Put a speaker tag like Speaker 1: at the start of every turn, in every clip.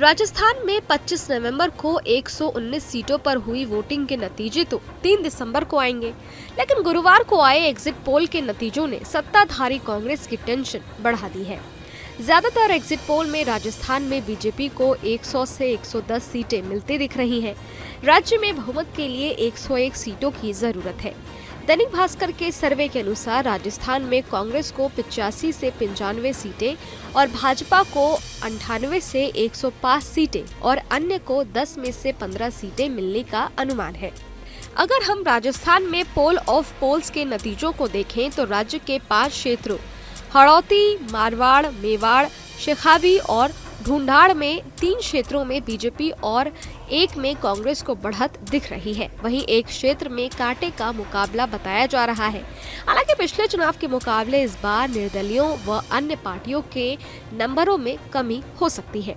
Speaker 1: राजस्थान में 25 नवंबर को 119 सीटों पर हुई वोटिंग के नतीजे तो 3 दिसंबर को आएंगे, लेकिन गुरुवार को आए एग्जिट पोल के नतीजों ने सत्ताधारी कांग्रेस की टेंशन बढ़ा दी है। ज्यादातर एग्जिट पोल में राजस्थान में बीजेपी को 100 से 110 सीटें मिलती दिख रही हैं। राज्य में बहुमत के लिए 101 सीटों की जरूरत है। दैनिक भास्कर के सर्वे के अनुसार राजस्थान में कांग्रेस को 85 से 95 सीटें और भाजपा को 98 से 105 सीटें और अन्य को 10 में से 15 सीटें मिलने का अनुमान है। अगर हम राजस्थान में पोल ऑफ पोल्स के नतीजों को देखें तो राज्य के 5 क्षेत्रों हड़ौती, मारवाड़, मेवाड़, शेखावी और ढूंढाड़ में 3 क्षेत्रों में बीजेपी और एक में कांग्रेस को बढ़त दिख रही है। वहीं एक क्षेत्र में कांटे का मुकाबला बताया जा रहा है। हालांकि पिछले चुनाव के मुकाबले इस बार निर्दलीयों व अन्य पार्टियों के नंबरों में कमी हो सकती है।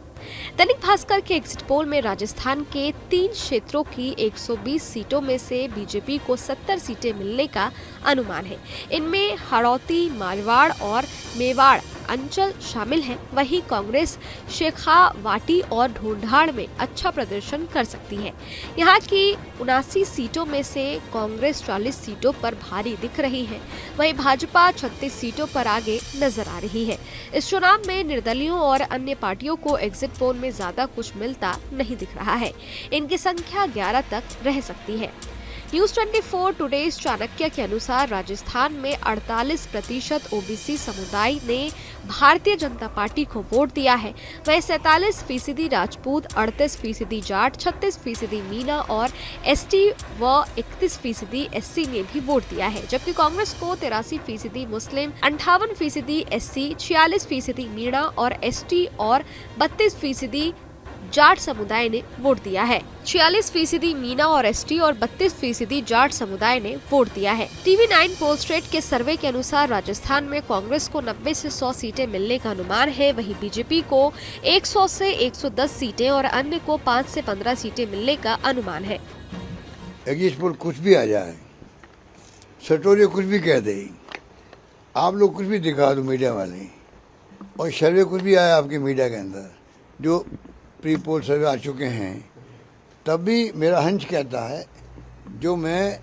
Speaker 1: दैनिक भास्कर के एग्जिट पोल में राजस्थान के 3 क्षेत्रों की 120 सीटों में से बीजेपी को 70 सीटें मिलने का अनुमान है। इनमें हड़ौती, मारवाड़ और मेवाड़ अंचल शामिल हैं। वहीं कांग्रेस शेखावाटी और ढूंढाड़ में अच्छा प्रदर्शन कर सकती है। यहाँ की 79 सीटों में से कांग्रेस 40 सीटों पर भारी दिख रही है। वहीं भाजपा 36 सीटों पर आगे नजर आ रही है। इस चुनाव में निर्दलीयों और अन्य पार्टियों को एग्जिट पोल में ज्यादा कुछ मिलता नहीं दिख रहा है। इनकी संख्या 11 तक रह सकती है। न्यूज 24 टुडेज चाणक्य के अनुसार राजस्थान में 48% ओबीसी समुदाय ने भारतीय जनता पार्टी को वोट दिया है। वहीं 47% राजपूत, 38% जाट, 36% मीना और एसटी व 31% एससी ने भी वोट दिया है। जबकि कांग्रेस को 83% मुस्लिम, 58% एससी, 46% मीना और एसटी और 32% जाट समुदाय ने वोट दिया है। 46% मीना और एसटी और 32% जाट समुदाय ने वोट दिया है। TV9 पोलस्ट्रेट के सर्वे के अनुसार राजस्थान में कांग्रेस को 90 से 100 सीटें मिलने का अनुमान है। वहीं बीजेपी को 100 से 110 सीटें और अन्य को 5 से 15 सीटें मिलने का अनुमान है।
Speaker 2: एग्जिट पोल कुछ भी आ जाए, सटोरिया कुछ भी कह दे, आप लोग कुछ भी दिखा दो मीडिया वाले, और सर्वे कुछ भी आया आपके मीडिया के अंदर, जो प्री पोल सर्वे आ चुके हैं, तब भी मेरा हंच कहता है, जो मैं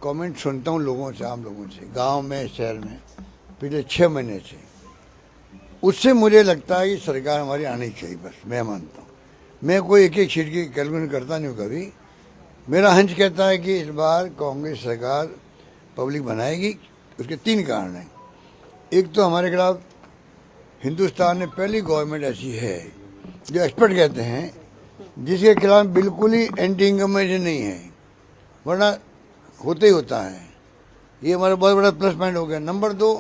Speaker 2: कमेंट सुनता हूँ लोगों से, आम लोगों से, गांव में, शहर में, पिछले 6 महीने से, उससे मुझे लगता है कि सरकार हमारी आनी चाहिए। बस मैं मानता हूँ, मैं कोई एक सीट की कैलकुलेशन करता नहीं हूँ कभी। मेरा हंच कहता है कि इस बार कांग्रेस सरकार पब्लिक बनाएगी। उसके 3 कारण हैं। एक तो हमारे खिलाफ हिंदुस्तान में पहली गवर्नमेंट ऐसी है जो एक्सपर्ट कहते हैं जिसके खिलाफ बिल्कुल ही एंटी इनकम्बेंसी नहीं है, वरना होते ही होता है। ये हमारा बहुत बड़ा प्लस पॉइंट हो गया। नंबर 2,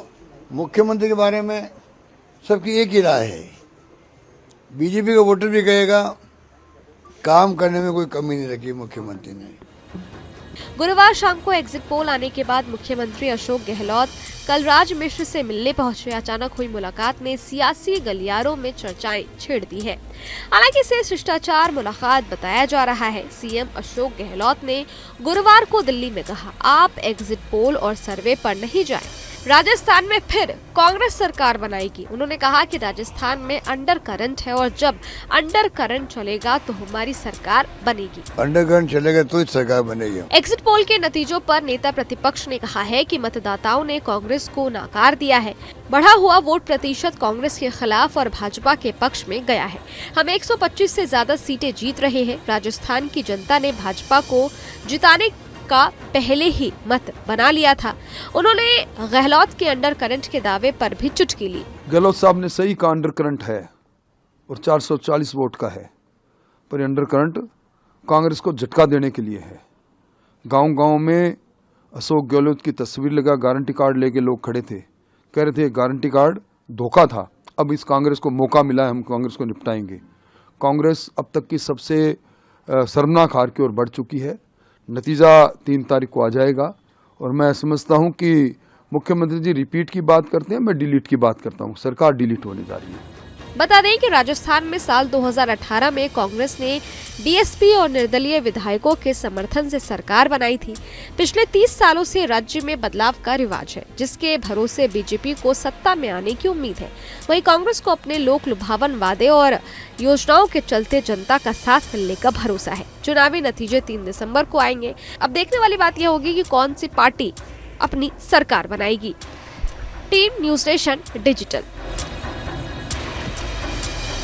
Speaker 2: मुख्यमंत्री के बारे में सबकी एक ही राय है। बीजेपी का वोटर भी कहेगा काम करने में कोई कमी नहीं रखी मुख्यमंत्री ने।
Speaker 1: गुरुवार शाम को एग्जिट पोल आने के बाद मुख्यमंत्री अशोक गहलोत कलराज मिश्र से मिलने पहुंचे। अचानक हुई मुलाकात ने सियासी गलियारों में चर्चाएं छेड़ दी है। हालांकि इसे शिष्टाचार मुलाकात बताया जा रहा है। सीएम अशोक गहलोत ने गुरुवार को दिल्ली में कहा, आप एग्जिट पोल और सर्वे पर नहीं जाएं, राजस्थान में फिर कांग्रेस सरकार बनाएगी। उन्होंने कहा कि राजस्थान में अंडर करंट है और जब अंडर करंट चलेगा तो हमारी सरकार बनेगी।
Speaker 2: अंडर करंट चलेगा तो ही सरकार बनेगी।
Speaker 1: एग्जिट पोल के नतीजों पर नेता प्रतिपक्ष ने कहा है कि मतदाताओं ने कांग्रेस को नकार दिया है। बढ़ा हुआ वोट प्रतिशत कांग्रेस के खिलाफ और भाजपा के पक्ष में गया है। हम 125 से ज्यादा सीटें जीत रहे हैं। राजस्थान की जनता ने भाजपा को जिताने का पहले ही मत बना लिया था। उन्होंने गहलोत के अंडर करंट के दावे पर भी चुटकी ली।
Speaker 3: गहलोत साहब ने सही कहा, अंडर करंट है और 440 वोट का है, पर अंडर करंट कांग्रेस को झटका देने के लिए है। गांव-गांव में अशोक गहलोत की तस्वीर लगा, गारंटी कार्ड लेके लोग खड़े थे, कह रहे थे गारंटी कार्ड धोखा था। अब इस कांग्रेस को मौका मिला है, हम कांग्रेस को निपटाएंगे। कांग्रेस अब तक की सबसे शर्मनाक हार की ओर बढ़ चुकी है। नतीजा 3 तारीख को आ जाएगा और मैं समझता हूं कि मुख्यमंत्री जी रिपीट की बात करते हैं, मैं डिलीट की बात करता हूं। सरकार डिलीट होने जा रही है।
Speaker 1: बता दें कि राजस्थान में साल 2018 में कांग्रेस ने बीएसपी और निर्दलीय विधायकों के समर्थन से सरकार बनाई थी। पिछले 30 सालों से राज्य में बदलाव का रिवाज है, जिसके भरोसे बीजेपी को सत्ता में आने की उम्मीद है। वहीं कांग्रेस को अपने लोक लुभावन वादे और योजनाओं के चलते जनता का साथ मिलने का भरोसा है। चुनावी नतीजे 3 दिसंबर को आएंगे। अब देखने वाली बात यह होगी कि कौन सी पार्टी अपनी सरकार बनाएगी। Team news nation digital.